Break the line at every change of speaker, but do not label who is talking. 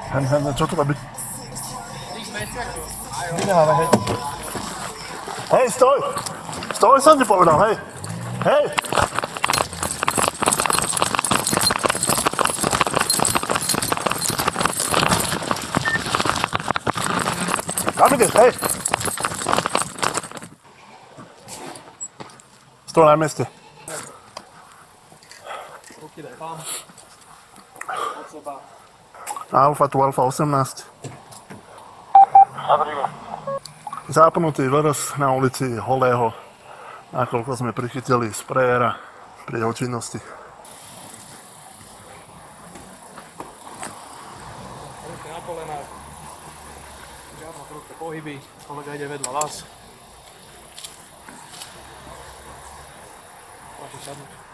Čo to robí? Vyneháme, hej. Hej, stoj! Stoj som ti povedal, hej! Hej! Davide, hej! Stoj na mieste.
Ruky daj vám. Od seba.
Alfa tu Alfa 18. Zapnutý vrz na ulici Holého, nakoľko sme prichytili sprejera pri jeho činnosti.
Ruky na kolenách. Žiadne prudké pohyby. Kolega ide vedľa vás. Máte sadnúť.